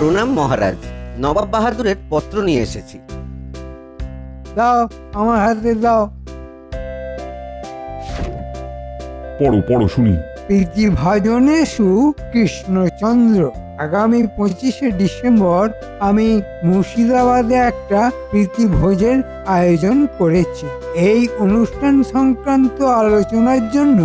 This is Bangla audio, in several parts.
প্রণাম মহারাজ, নবাব বাহাদুরের পত্র নিয়ে এসেছি। দাও, আমার হাতে দাও। পড়ো পড়ো শুনি। প্রীতিভাজনেষু কৃষ্ণচন্দ্র। আগামী 25শে ডিসেম্বর আমি মুর্শিদাবাদে একটা প্রীতিভোজের আয়োজন করেছি। এই অনুষ্ঠান সংক্রান্ত আলোচনার জন্য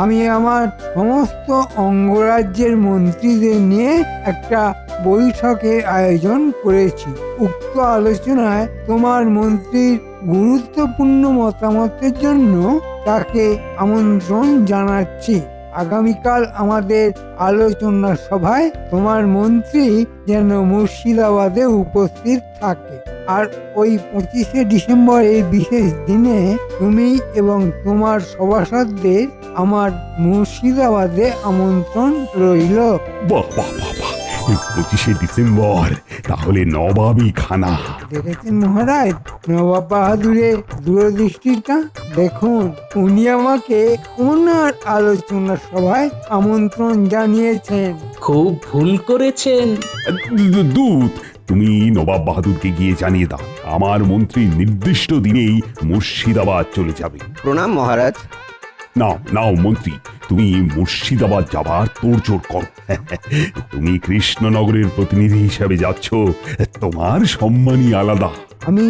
আমি আমার সমস্ত অঙ্গরাজ্যের মন্ত্রীদের নিয়ে একটা বৈঠকের আয়োজন করেছি। উক্ত আলোচনায় তোমার মন্ত্রীর গুরুত্বপূর্ণ মতামতের জন্য তাকে আমন্ত্রণ জানাচ্ছি। আগামীকাল আমাদের আলোচনা সভায় তোমার মন্ত্রী যেন মুর্শিদাবাদে উপস্থিত থাকে। আর ওই 25শে ডিসেম্বর এই বিশেষ দিনে তুমি এবং তোমার সভাসদদের আমার মুর্শিদাবাদে আমন্ত্রণ রইল। বাহ বাহ বাহ বাহ, 25শে ডিসেম্বর, তাহলে নবাবী খানা। দেখেছেন মহারাজ নবাব বাহাদুরের দূরদৃষ্টিটা? দেখুন, উনি আমাকে ওনার আলোচনা সভায় আমন্ত্রণ জানিয়েছেন। খুব ভুল করেছেন। দূত, তুমি নবাব বাহাদুরকে গিয়ে জানিয়ে দাও আমার মন্ত্রী নির্দিষ্ট দিনেই মুর্শিদাবাদ চলে যাবে। প্রণাম মহারাজ। নাও নাও মন্ত্রী, তুমি মুর্শিদাবাদ যাবার তোড়জোড় করো। তুমি কৃষ্ণনগরের প্রতিনিধি হিসাবে যাচ্ছ, তোমার সম্মানই আলাদা। আমি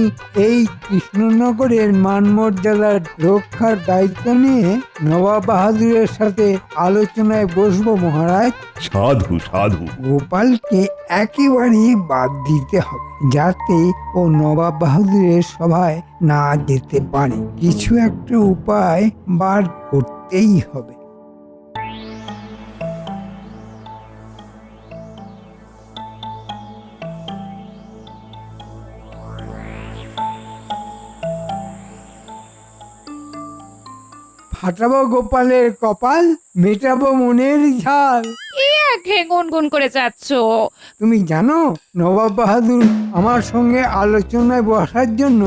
এই কৃষ্ণনগরের মান মর্যাদার রক্ষার দায়িত্ব নিয়ে নবাব বাহাদুরের সাথে আলোচনায় বসবো মহারাজ। সাধু সাধু। গোপালকে একেবারেই বাদ দিতে হবে, যাতে ও নবাব বাহাদুরের সভায় না যেতে পারে। কিছু একটা উপায় বার করতেই হবে। ফাটাবো গোপালের কপাল, মেটাবো মনের ঝাল। একে গুনগুন করে যাচ্ছ। তুমি জানো নবাব বাহাদুর আমার সঙ্গে আলোচনায় বসার জন্য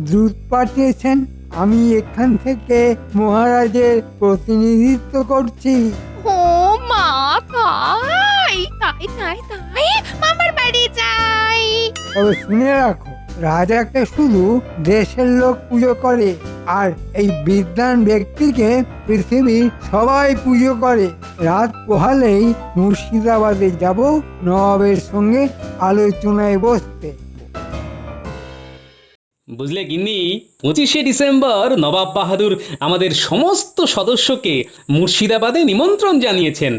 দূত পাঠিয়েছেন। আমি এখান থেকে মহারাজের প্রতিনিধিত্ব করছি। ও মা, তাই তাই তাই তাই মামার বাড়ি যাই। তবে শুনে রাখো, রাজাকে শুধু দেশের লোক পুজো করে, আর এই বিদ্বান ব্যক্তিকে পৃথিবীর সবাই পুজো করে। রাত পোহালেই মুর্শিদাবাদে যাব নবাবের সঙ্গে আলোচনায় বসতে। বুঝলে গিন্নি, 25শে ডিসেম্বর নবাব বাহাদুর আমাদের সমস্ত সদস্যকে মুর্শিদাবাদে নিমন্ত্রণ জানিয়েছেন।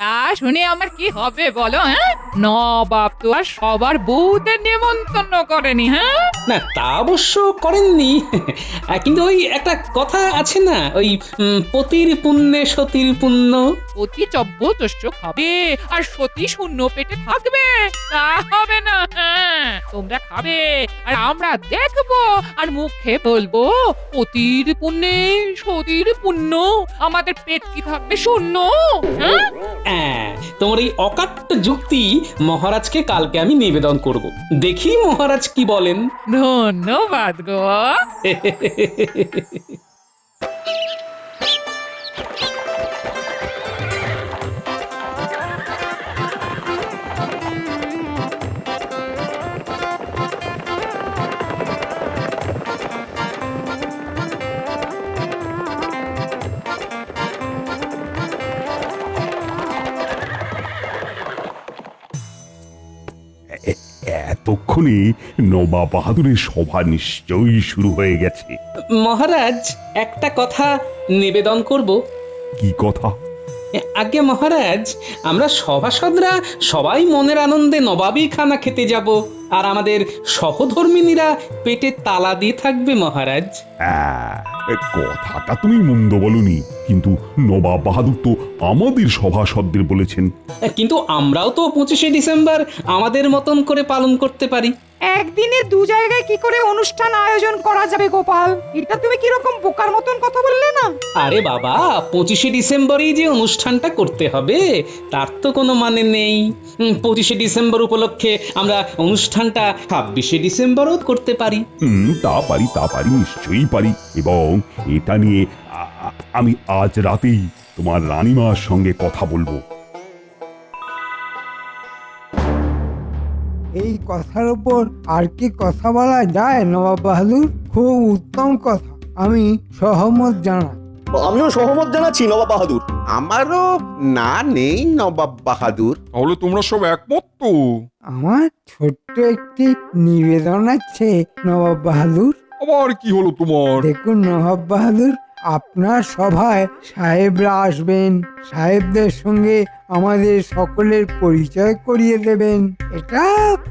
তা শুনে আমার কি হবে বলো? হ্যাঁ, নবাব তো আর সবার বউদের নিমন্ত্রণ করেনি। হ্যাঁ, না তা অবশ্য করেননি, কিন্তু ওই একটা কথা আছে না, ওই পতির পুণ্যে সতীর পুণ্য। অতি চব্যতস্য খাবে আর সতী শূন্য পেটে থাকবে, তা হবে না। হ্যাঁ, তোমরা খাবে আর আমরা দেখবো আর মুখে বলবো অতির পুণ্যে সতীর পুণ্য, আমাদের পেট কি থাকবে শূন্য? হ্যাঁ, তোমার এই অকাট্য যুক্তি মহারাজকে কালকে আমি নিবেদন করব, দেখি মহারাজ কি বলেন। ধন্যবাদ গো। এতক্ষণে নবাব বাহাদুরের সভা নিশ্চয়ই শুরু হয়ে গেছে। মহারাজ, একটা কথা নিবেদন করব। কি কথা? আগে মহারাজ, আমরা সভাসদরা সবাই মনের আনন্দে নবাবী খানা খেতে যাব, আর আমাদের সহধর্মিনীরা পেটে তালা দিয়ে থাকবে মহারাজ। কথাটা তুমি মন্দ বলনি, কিন্তু নবাব বাহাদুর তো আমাদের সভাসদদের বলেছেন। কিন্তু আমরাও তো 25শে ডিসেম্বর আমাদের মতন করে পালন করতে পারি। একদিনে দু জায়গায় কি করে অনুষ্ঠান আয়োজন করা যাবে গোপাল? এটা তুমি কিরকম বোকার মতন কথা বললে না? আরে বাবা, 25শে ডিসেম্বরেই যে অনুষ্ঠানটা করতে হবে তার তো কোনো মানে নেই। 25শে ডিসেম্বর উপলক্ষে আমরা অনুষ্ঠানটা 26শে ডিসেম্বরও করতে পারি। তা পারি, নিশ্চয়ই পারি। এবং এটা নিয়ে আমি আজ রাতেই তোমার রানীমার সঙ্গে কথা বলবো। এই কথার উপর আর কি কথা বলা যায় নবাব বাহাদুর? খুব উত্তম কথা, আমি সহমত জানাই। আমিও সহমত জানাচ্ছি নবাব বাহাদুর। আমারও না নেই নবাব বাহাদুর। তাহলে তোমরা সব একমত তো? আমার ছোট্ট একটি নিবেদন আছে নবাব বাহাদুর। আবার কি হলো তোমার? দেখুন নবাব বাহাদুর, আপনার সভায় সাহেবরা আসবেন, সাহেবদের সঙ্গে আমাদের সকলের পরিচয় করিয়ে দেবেন। এটা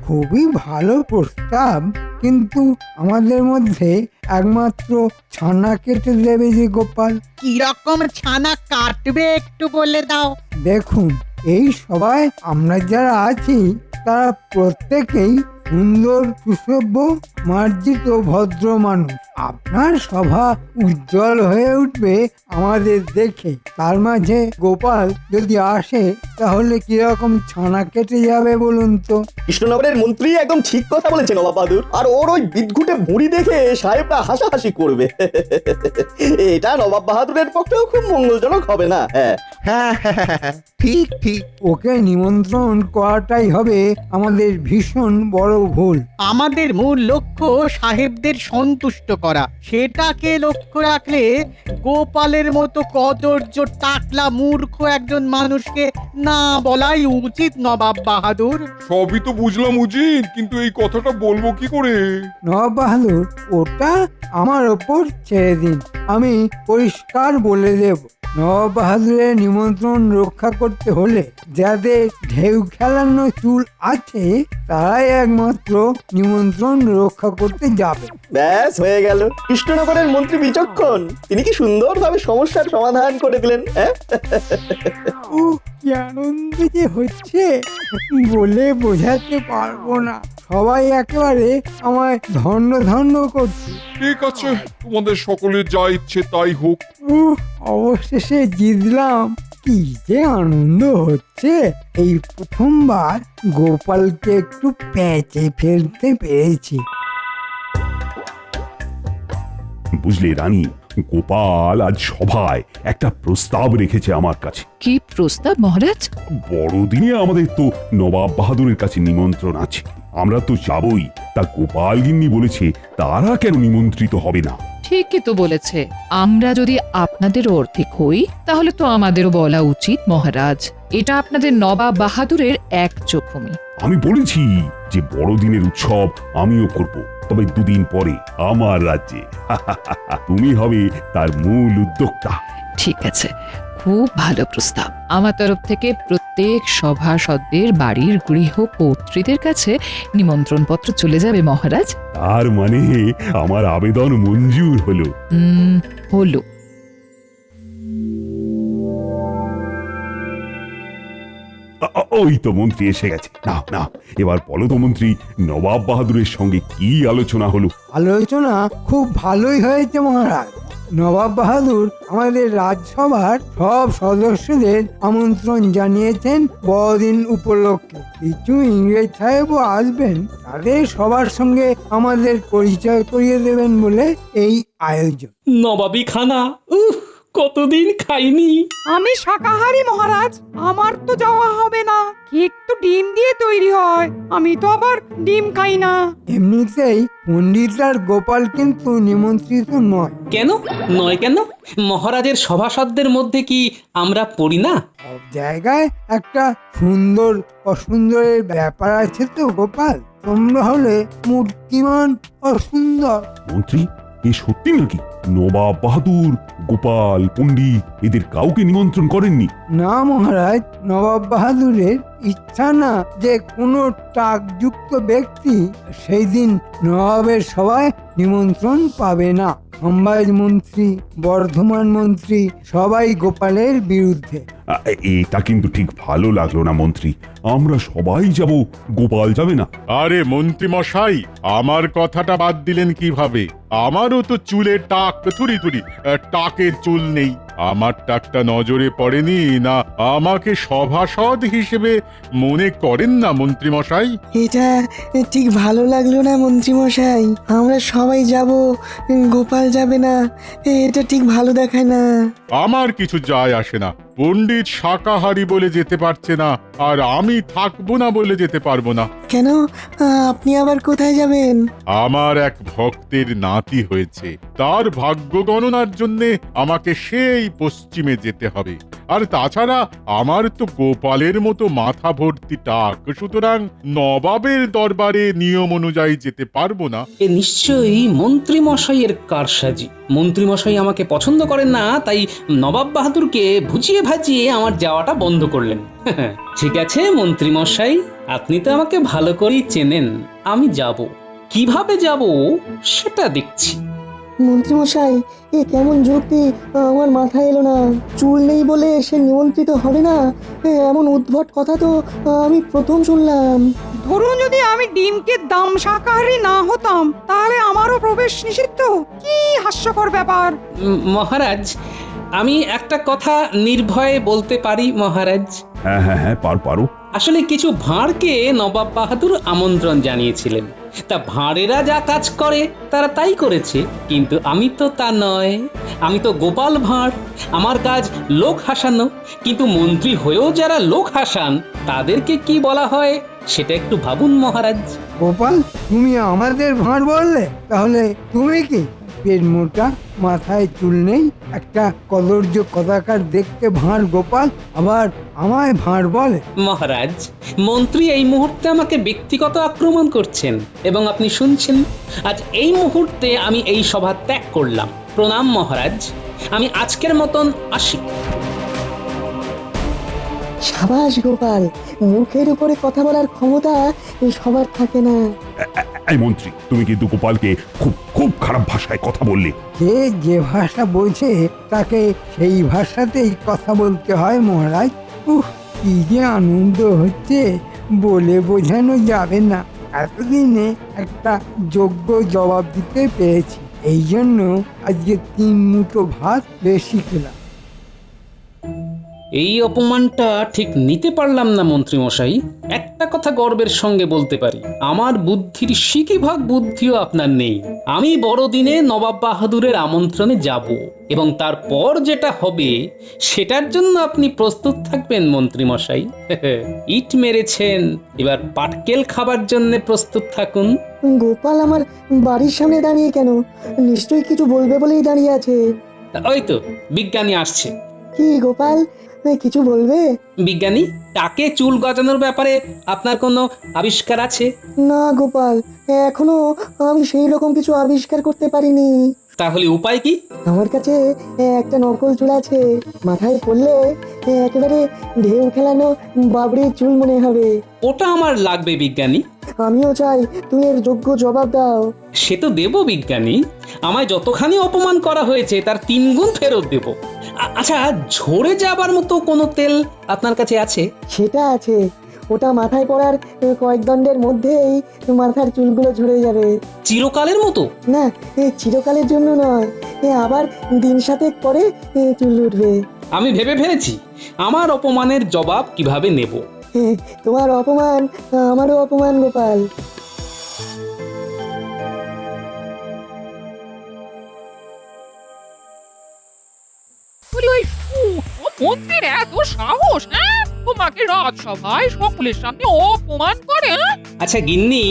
খুবই ভালো প্রস্তাব, কিন্তু আমাদের মধ্যে একমাত্র ছানা কেটে দেবে যে গোপাল। কি রকম ছানা কাটবে একটু বলে দাও। দেখুন, এই সভায় আমরা যারা আছি তারা প্রত্যেকেই সুন্দর, সুসভ্য, মার্জিত, ভদ্র মানুষ। আপনার সভা উজ্জ্বল হয়ে উঠবে আমাদের দেখে। তার মাঝে গোপাল যদি আসে তাহলে কিরকম ছানা কেটে যাবে বলুন তো? কৃষ্ণনগরের মন্ত্রী একদম ঠিক কথা বলেছে নবাব বাহাদুর। আর ওর ওই বিদঘুটে ভুঁড়ি দেখে সাহেবরা হাসাহাসি করবে। এটা নবাব বাহাদুরের পক্ষেও খুব মঙ্গলজনক হবে না। হ্যাঁ হ্যাঁ হ্যাঁ, হ্যাঁ, হ্যাঁ, ঠিক ঠিক। ওকে নিমন্ত্রণ করাটাই হবে আমাদের ভীষণ বড় ভুল। আমাদের মূল লক্ষ্য সাহেবদের সন্তুষ্ট করা। সেটাকে লক্ষ্য রাখলে গোপালের মতো কদর্য টাকলা মূর্খ একজন মানুষকে না বলাই উচিত নবাব বাহাদুর। সবই তো বুঝলাম উজির, কিন্তু এই কথাটা বলবো কি করে? নবাব বাহাদুর, ওটা আমার ওপর ছেড়ে দিন, আমি পরিষ্কার বলে দেব। নবাব বাহাদুরের নিমন্ত্রণ রক্ষা করতে হলে যাদের ঢেউ খেলানো চুল আছে তারাই একমাত্র নিমন্ত্রণ রক্ষা করতে যাবে। ব্যাস হয়ে গেল। কৃষ্ণনগরের মন্ত্রী বিচক্ষণ, তিনি কি সুন্দরভাবে সমস্যার সমাধান করে দিলেন। হ্যাঁ ও কি আনন্দ যে হচ্ছে, বলে বোঝাতে পারবো না। সবাই একেবারে আমায় ধন্য ধন্য করছে। ঠিক আছে, তোমাদের সকলের যা ইচ্ছে তাই হোক। অবশেষে জিতলাম, কি যে আনন্দ হচ্ছে। এই প্রথমবার গোপালকে একটু প্যাঁচে ফেলতে পেরেছি। বুঝলে রানী, গোপাল আজ সভায় একটা প্রস্তাব রেখেছে আমার কাছে। কি প্রস্তাব মহারাজ? বড়দিনে আমাদের তো নবাব বাহাদুরের কাছে নিমন্ত্রণ আছে, আমরা তো যাবই। তা গোপাল গিন্নি বলেছে তারা কেন নিমন্ত্রিত হবে না। ঠিকই তো বলেছে। আমরা যদি আপনাদের অর্ধেক হই তাহলে তো আমাদেরও বলা উচিত মহারাজ। এটা আপনাদের নবাব বাহাদুরের এক চোখমি। আমি বলেছি যে বড়দিনের উৎসব আমিও করব, তবে দুদিন পরে আমার রাজ্যে। তুমি হবে তার মূল উদ্যোক্তা। ঠিক আছে, খুব ভালো প্রস্তাব। আমার তরফ থেকে প্রত্যেক সভাসদদের বাড়ির গৃহকর্ত্রীদের কাছে নিমন্ত্রণ পত্র চলে যাবে মহারাজ। তার মানে আমার আবেদন মঞ্জুর হলো। হলো। ওই তো মন্ত্রী এসে গেছে। না না, এবার বলো তো মন্ত্রী, নবাব বাহাদুরের সঙ্গে কি আলোচনা হলো? আলোচনা খুব ভালোই হয়েছে মহারাজ। নবাব বাহাদুর আমাদের রাজসভার সব সদস্যদের আমন্ত্রণ জানিয়েছেন বড়দিন উপলক্ষে। কিছু ইংরেজ সাহেবও আসবেন, তাদের সবার সঙ্গে আমাদের পরিচয় করিয়ে দেবেন বলে এই আয়োজন। নবাবী খানা, কতদিন খাইনি। আমি শাকাহারী মহারাজ, আমার তো যাওয়া হবে না। কেক তো ডিম দিয়ে তৈরি হয়, আমি তো আবার ডিম খাই না। এমনিতেই পণ্ডিত আর গোপাল কিন্তু নিমন্ত্রিত নয়। কেন নয়? কেন মহারাজের সভাসদদের মধ্যে কি আমরা পড়ি না? সব জায়গায় একটা সুন্দর অসুন্দরের ব্যাপার আছে তো গোপাল। তোমরা হলে মূর্তিমান অসুন্দর। মন্ত্রী, এ সত্যি নাকি নবাব বাহাদুর, গোপাল, পণ্ডিত এদের কাউকে নিমন্ত্রণ করেননি? না মহারাজ, নবাব বাহাদুরের ইচ্ছা না যে কোনো টাকযুক্ত ব্যক্তি সেই দিন নবাবের সভায় নিমন্ত্রণ পাবে না। সম্বাজ মন্ত্রী, বর্ধমান মন্ত্রী সবাই গোপালের বিরুদ্ধে। এটা কিন্তু ঠিক ভালো লাগলো না মন্ত্রী। আমরা সবাই যাব, গোপাল যাবে না। আরে মন্ত্রী মশাই, আমার কথাটা বাদ দিলেন কিভাবে? আমারও তো চুলের টাক থুরি থুরি, টাকের চুল নেই। আমার টাকটা নজরে পড়েনি না? আমাকে সভাসদ হিসেবে মনে করেন না মন্ত্রী মশাই? এটা ঠিক ভালো লাগলো না মন্ত্রী মশাই। আমরা সবাই যাব, গোপাল যাবে না, এটা ঠিক ভালো দেখায় না। আমার কিছু যায় আসে না। পণ্ডিত শাকাহারি বলে যেতে পারছে না, আর আমি থাকবো না বলে যেতে পারবো না। কেন আপনি আবার কোথায় যাবেন? আমার এক ভক্তের নাতি হয়েছে, তার ভাগ্য গণনার জন্য আমাকে সেই পশ্চিমে যেতে হবে। আর তাছাড়া আমার তো গোপালের মতো মাথা ভর্তি টাক, সুতরাং নবাবের দরবারে নিয়ম অনুযায়ী যেতে পারবো না। এ নিশ্চয়ই মন্ত্রী মশাইয়ের কারসাজি। মন্ত্রী মশাই আমাকে পছন্দ করেন না, তাই নবাব বাহাদুরকে ভুজিয়ে ভাজিয়ে আমার যাওয়াটা বন্ধ করলেন। ঠিক আছে মন্ত্রী মশাই, আপনি তো আমাকে ভালো করেই চেনেন। আমি যাব, কিভাবে যাব সেটা দেখছি। মন্ত্রীমশাই, এ কেমন যুক্তি আমার মাথায় এলো না। চুল নেই বলে সে নিমন্ত্রিত হবে না, এমন উদ্ভট কথা তো আমি প্রথম শুনলাম। ধরুন যদি আমি ডিমকে দাম শাকাহারি না হতাম, তাহলে আমারও প্রবেশ নিষিদ্ধ? কি হাস্যকর ব্যাপার! মহারাজ, আমি একটা কথা নির্ভয়ে বলতে পারি মহারাজ। হ্যাঁ হ্যাঁ হ্যাঁ, পারো। আসলে কিছু ভাঁড়কে নবাব বাহাদুর আমন্ত্রণ জানিয়েছিলেন। তা ভাঁড়েরা যা কাজ করে তারা তাই করেছে, কিন্তু আমি তো তা নয়। আমি তো গোপাল ভাঁড়, আমার কাজ লোক হাসানো। কিন্তু মন্ত্রী হয়েও যারা লোক হাসান তাদেরকে কি বলা হয় সেটা একটু ভাবুন মহারাজ। গোপাল, তুমি আমাদের ভাঁড় বললে? তাহলে তুমি কি পেট মোটা, মাথায় চুল নেই, একটা কদর্য কদাকার দেখতে ভাঁড় গোপাল, আবার আমায় ভাঁড় বলে? মহারাজ, মন্ত্রী এই মুহূর্তে আমাকে ব্যক্তিগত আক্রমণ করছেন এবং আপনি শুনছেন। আজ এই মুহূর্তে আমি এই সভা ত্যাগ করলাম। প্রণাম মহারাজ, আমি আজকের মতন আসি। সাবাস গোপাল, মুখের উপরে কথা বলার ক্ষমতা সবার থাকে না। এই মন্ত্রী, তুমি কিন্তু গোপালকে খুব খুব খারাপ ভাষায় কথা বললে। যে যে ভাষা বোঝে তাকে সেই ভাষাতেই কথা বলতে হয় মহারাজ। কি যে আনন্দ হচ্ছে, বলে বোঝানো যাবে না। এতদিনে একটা যোগ্য জবাব দিতে পেরেছি, এই জন্য আজকে 3 মুঠো ভাত বেশি খেলাম। এই অপমানটা ঠিক নিতে পারলাম না মন্ত্রী মশাই। একটা কথা গর্বের সঙ্গে বলতে পারি, আমার বুদ্ধির সিকিভাগ বুদ্ধিও আপনার নেই। আমি বড়দিনে নবাব বাহাদুরের আমন্ত্রণে যাব, এবং তারপর যেটা হবে সেটার জন্য আপনি প্রস্তুত থাকবেন মন্ত্রী মশাই। ইট মেরেছেন, এবার পাটকেল খাবার জন্য প্রস্তুত থাকুন। গোপাল আমার বাড়ির সামনে দাঁড়িয়ে কেন? নিশ্চয়ই কিছু বলবে বলেই দাঁড়িয়ে আছে। ওই তো বিজ্ঞানী আসছে। কি গোপাল, কিছু বলবে? বিজ্ঞানী, টাকে চুল গজানোর ব্যাপারে আপনার কোনো আবিষ্কার আছে? না গোপাল, এখনো আমি সেই রকম কিছু আবিষ্কার করতে পারিনি। তাহলে উপায় কি? আমার কাছে একটা নকল চুল আছে, মাথায় পড়লে একেবারে ঢেউ খেলানো বাবরির চুল মনে হবে। ওটা আমার লাগবে বিজ্ঞানী। আমিও চাই তুমি এর যোগ্য জবাব দাও। সে তো দেব বিজ্ঞানী, আমায় যতখানি অপমান করা হয়েছে তার 3 গুণ ফেরত দেব। আচ্ছা, ঝরে যাবার মতো কোনো তেল আপনার কাছে আছে? সেটা আছে, ওটা মাথায় পড়ার কয়েক দণ্ডের মধ্যেই মাথার চুলগুলো ঝরে যাবে। চিরকালের মতো? না, চিরকালের জন্য নয়, আবার দিন 7 পরে চুল উঠবে। আমি ভেবে ফেলেছি আমার অপমানের জবাব কিভাবে নেব। তোমার অপমান আমারও অপমান গোপাল। মন্ত্রীর এত সাহস, হ্যাঁ? তোমাকে রাজসভায় সকলের সামনে অপমান করে, হ্যাঁ? আচ্ছা গিন্নি,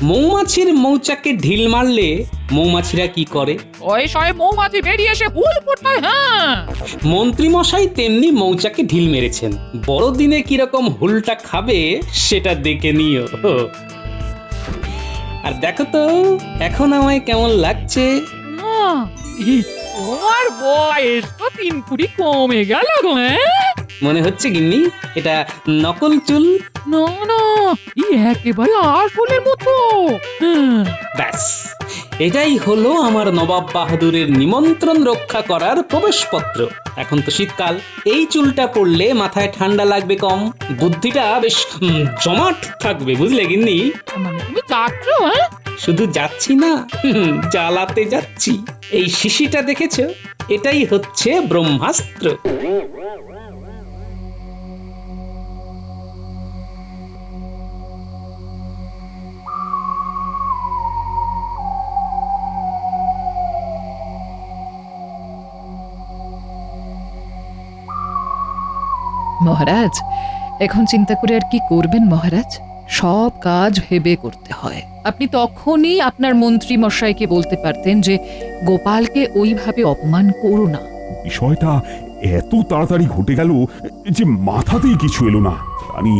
মৌমাছির মৌচাকে ঢিল মারলে মৌমাছিরা কি করে? ওই শয়ে মৌমাছি বেরিয়ে এসে হুল ফোটায়, হ্যাঁ। মন্ত্রী মশাই তেমনি মৌচাকে ঢিল মেরেছেন। বড়দিনে কিরকম হুলটা খাবে সেটা দেখে নিও। আর দেখো তো এখন আমায় কেমন লাগছে। না, তোমার বয়স তো 3 কুড়ি কমে গেল গো, হ্যাঁ? মনে হচ্ছে গিন্নি এটা নকল চুল। না না, একেবারে আসলের মতো। ব্যাস, এটাই হলো আমার নবাব বাহাদুরের নিমন্ত্রণ রক্ষা করার প্রবেশপত্র। এখন তো শীতকাল, এই চুলটা পড়লে মাথায় ঠান্ডা লাগবে কম, বুদ্ধিটা বেশ জমাট থাকবে, বুঝলে গিন্নি? মানে তুমি যাচ্ছ, হ্যাঁ? শুধু যাচ্ছি না, জ্বালাতে যাচ্ছি। এই শিশিটা দেখেছো? এটাই হচ্ছে ব্রহ্মাস্ত্র। মহারাজ এখন চিন্তা করে আর কি করবেন মহারাজ? সব কাজ ভেবে করতে হয়। আপনি তখনই আপনার মন্ত্রী মশাইকে বলতে পারতেন যে গোপালকে ওইভাবে অপমান করো না। বিষয়টা এত তাড়াতাড়ি ঘটে গেল যে মাথাতেই কিছু এলো না। আমি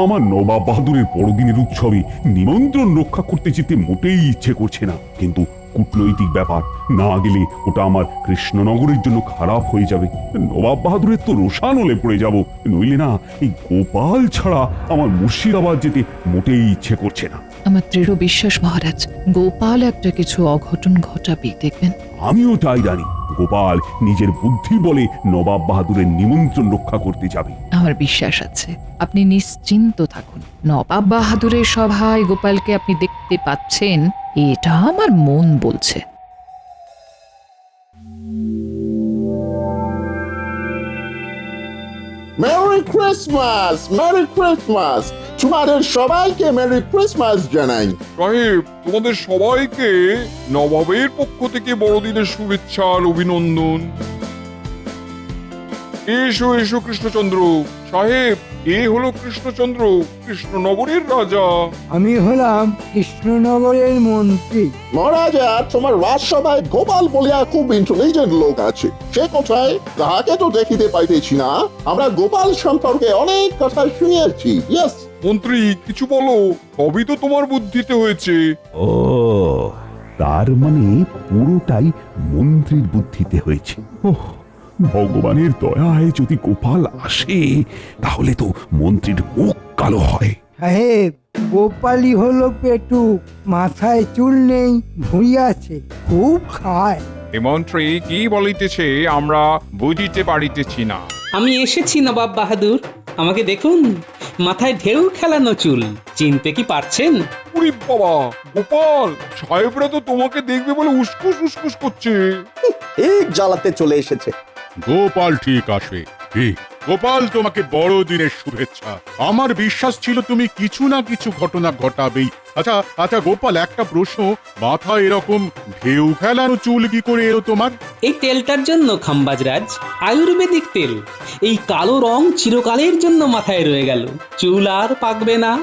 আমার নবাব বাহাদুরের বড়দিনের উৎসবে নিমন্ত্রণ রক্ষা করতে যেতে মোটেই ইচ্ছে করছে না, কিন্তু কূটনৈতিক ব্যাপার, না গেলে ওটা আমার কৃষ্ণনগরের জন্য খারাপ হয়ে যাবে। নবাব বাহাদুরের তো রোষানলে পড়ে যাব, নইলে না এই গোপাল ছাড়া আমার মুর্শিদাবাদ যেতে মোটেই ইচ্ছে করছে না। আমার দৃঢ় বিশ্বাস মহারাজ, গোপাল একটা কিছু অঘটন ঘটাবে দেখবেন। আমিও তাই জানি, গোপাল নিজের বুদ্ধি বলে নবাব বাহাদুরের নিমন্ত্রণ রক্ষা করতে যাবে। আমার বিশ্বাস আছে, আপনি নিশ্চিন্ত থাকুন। নবাব বাহাদুরের সভায় গোপালকে আপনি দেখতে পাচ্ছেন, এটা আমার মন বলছে। মেরি ক্রিসমাস, মেরি ক্রিসমাস, তোমাদের সবাইকে মেরি ক্রিসমাস জানাই। সাহেব, তোমাদের সবাইকে নবাবের পক্ষ থেকে বড়দিনের শুভেচ্ছা আর অভিনন্দন। এসো এসো কৃষ্ণচন্দ্র সাহেব, এ হলো কৃষ্ণচন্দ্র, কৃষ্ণনগরের রাজা। আমি হলাম কৃষ্ণনগরের মন্ত্রী। মহারাজা, তোমার রাজসভায় গোপাল বলিয়া খুব ইন্টেলিজেন্ট লোক আছে। সে কোথায়? তাহাকে তো দেখিতে পাইতেছি না। আমরা গোপাল সম্পর্কে অনেক কথা শুনিয়াছি। ইয়েস মন্ত্রী, কিছু বলো, সবই তো তোমার বুদ্ধিতে হয়েছে। ও, তার মানে পুরোটাই মন্ত্রীর বুদ্ধিতে হয়েছে। ওহ, ভগবানের দয়ায় যদি গোপাল আসে তাহলে তো মন্ত্রীর মুখ কালো হয়। সাহেব, গোপালই হলো পেটু, মাথায় চুল নেই, ভুঁড়ি আছে, খুব খায়। মন্ত্রী কি বলিতেছে আমরা বুঝিতে পারিতেছি না। আমি এসেছি নবাব বাহাদুর, আমাকে দেখুন, মাথায় ঢেউ খেলানো চুল, চিনতে কি পারছেন? উরি বাবা, গোপাল সাহেবরা তো তোমাকে দেখবে বলে উসকুস উসকুস করছে। ঠিক জ্বালাতে চলে এসেছে। গোপাল ঠিক আসে। কি গোপাল, তোমাকে বড়দিনের শুভেচ্ছা। আমার বিশ্বাস ছিল তুমি কিছু না কিছু ঘটনা ঘটাবেই। আচ্ছা আচ্ছা গোপাল, একটা প্রশ্ন, মাথায় এরকম ঢেউ ফেলানো চুল কি করে এলো তোমার? এই তেলটার জন্য খাম্বাজরাজ, আয়ুর্বেদিক তেল। এই কালো রং চিরকালের জন্য মাথায় রয়ে গেল, চুল আর পাকবে না।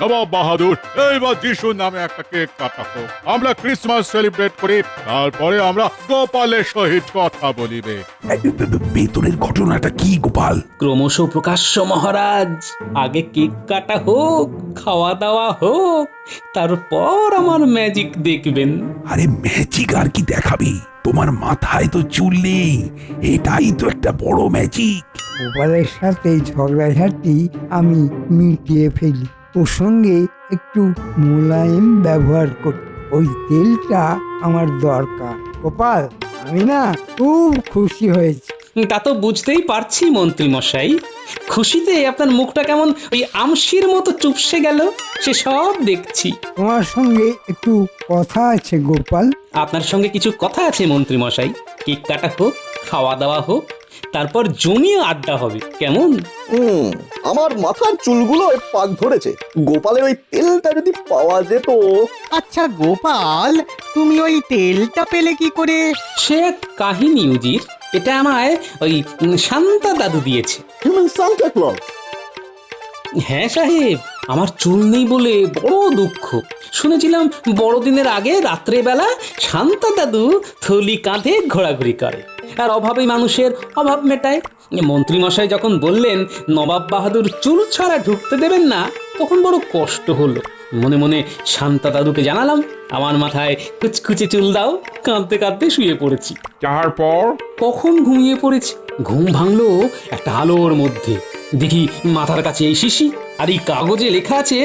নবাব বাহাদুর, এইবার যিশু নামে একটা কেক কাটাবো, আমরা ক্রিসমাস সেলিব্রেট করি, তারপরে আমরা গোপালের সহিত কথা বলিবে। বেতনের ঘটনাটা কি গোপাল? ক্রমশ প্রকাশ্য মহারাজ, আগে কেক কাটা হোক, খাওয়া দাওয়া হোক, তারপর আমার ম্যাজিক দেখবেন। আরে ম্যাজিক আর কি দেখাবি? তোমার মাথায় তো চুল নেই, এটাই তো একটা বড় ম্যাজিক। গোপালের সাথে ঝগড়াঝাটি আমি মিটিয়ে ফেলি, ওর সঙ্গে একটু মোলায়েম ব্যবহার করি। ওই তেলটা আমার দরকার। গোপাল, আমি না খুব খুশি হয়েছি। তা তো বুঝতেই পারছি মন্ত্রী মশাই, খুশিতে আপনার মুখটা কেমন ওই আমশির মতো চুপসে গেল, সে সব দেখছি। তোমার সঙ্গে একটু কথা আছে গোপাল। আপনার সঙ্গে কিছু কথা আছে মন্ত্রী মশাই। কেক কাটা হোক, খাওয়া দাওয়া হোক, তারপর জমিয়ে আড্ডা হবে, কেমন? আমার মাথার চুলগুলো পাক ধরেছে। গোপালের ওই তেলটা যদি পাওয়া যেত। আচ্ছা গোপাল, তুমি ওই তেলটা পেলে কি করে? সে এক কাহিনী উজির, এটা আমায় ওই শান্তা দাদু দিয়েছে। Human Santa Claus. হ্যাঁ সাহেব, আমার চুল নেই বলে বড় দুঃখ। শুনেছিলাম বড়দিনের আগে রাত্রে বেলা শান্তা দাদু থলি কাঁধে ঘোরাঘুরি করে, আর অভাবে মানুষের অভাব মেটায়। মন্ত্রী মশাই যখন বললেন নবাব বাহাদুর চুল ছাড়া ঢুকতে দেবেন না, তখন বড় কষ্ট হলো। মনে মনে শান্তা দাদুকে জানালাম, আমার মাথায় কুচকুচে চুল দাও। কাঁদতে কাঁদতে শুয়ে পড়েছি। তারপর কখন ঘুমিয়ে পড়েছি, ঘুম ভাঙলো একটা আলোর মধ্যে। দেখি মাথার কাছে এই শিশি, আর এই কাগজে লেখা আছে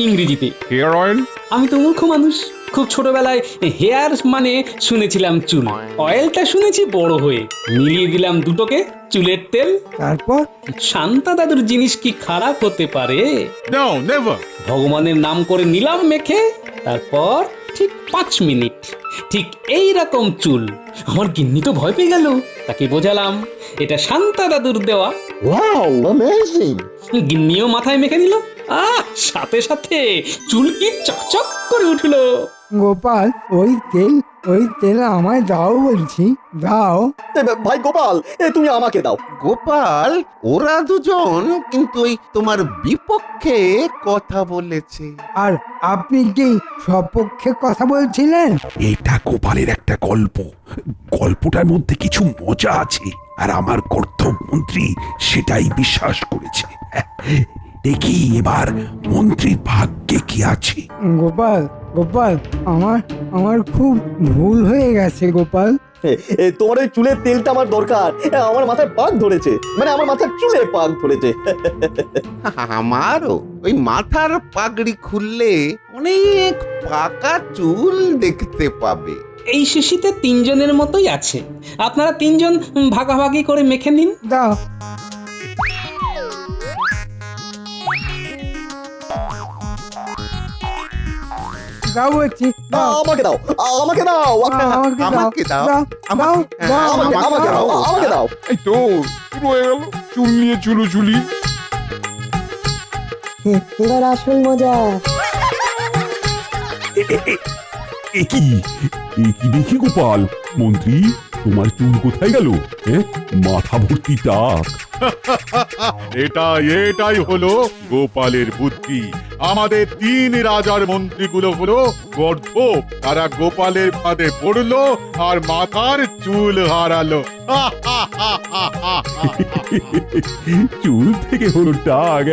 ইংরেজিতে হেয়ার অয়েল। আমি তো মূর্খ মানুষ, খুব ছোটবেলায় হেয়ার মানে শুনেছিলাম চুল, অয়েলটা শুনেছি বড় হয়ে। মিলিয়ে দিলাম দুটোকে, চুলের তেল। তারপর শান্তা দাদুর জিনিস কি খারাপ হতে পারে? No, never. ভগবানের নাম করে নিলাম মেখে। তারপর ঠিক 5 মিনিট ঠিক এই রকম চুল। আমার গিন্নি তো ভয় পেয়ে গেল, তাকে বোঝালাম এটা শান্তা দাদুর দেওয়া। Wow, amazing. গিন্নিও মাথায় মেখে নিল, সাথে সাথে চুল কি চকচক করে উঠলো। গোপাল, ওই তেল ওই তেল আমায় দাও বলছি, দাও। ভাই গোপাল, তুমি আমাকে দাও। গোপাল, ওরা দুজন কিন্তু ওই তোমার বিপক্ষে কথা বলেছে। আর আপনি কি সপক্ষে কথা বলছিলেন? এটা গোপালের একটা গল্প, গল্পটার মধ্যে কিছু মজা আছে, আর আমার কর্তব্যমন্ত্রী সেটাই বিশ্বাস করেছে। দেখি এবার মন্ত্রীর ভাগ্যে কি আছে। গোপাল, গোপাল, আমার খুব ভুল হয়ে গেছে গোপাল। তোমার ওই চুলের তেলটা আমার দরকার। আমার মাথায় পাক ধরেছে, মানে আমার মাথার চুলে পাক ধরেছে। আমারও ওই মাথার পাগড়ি খুললে অনেক পাকা চুল দেখতে পাবে। এই শিশিতে তিনজনের মতোই আছে, আপনারা তিনজন ভাগাভাগি করে মেখে নিন। দাও। দাও বলছি, দাও। আমাকে দাও, আমাকে দাও, আমাকে দাও, দাও, দাও, দাও, আমাকে দাও, আমাকে দাও। এই তো শুরু হয়ে গেল চুল নিয়ে চুলোচুলি। এবার আসল মজা। এ কি দেখি গোপাল, মন্ত্রী তোমার চুল কোথায় গেল? মাথা ভর্তি টাক। এটাই হলো গোপালের বুদ্ধি। আমাদের 3 রাজার মন্ত্রীগুলো হলো গর্ধপ, তারা গোপালের ফাঁদে পড়লো আর মাথার চুল হারালো। চুল থেকে হলো টাক।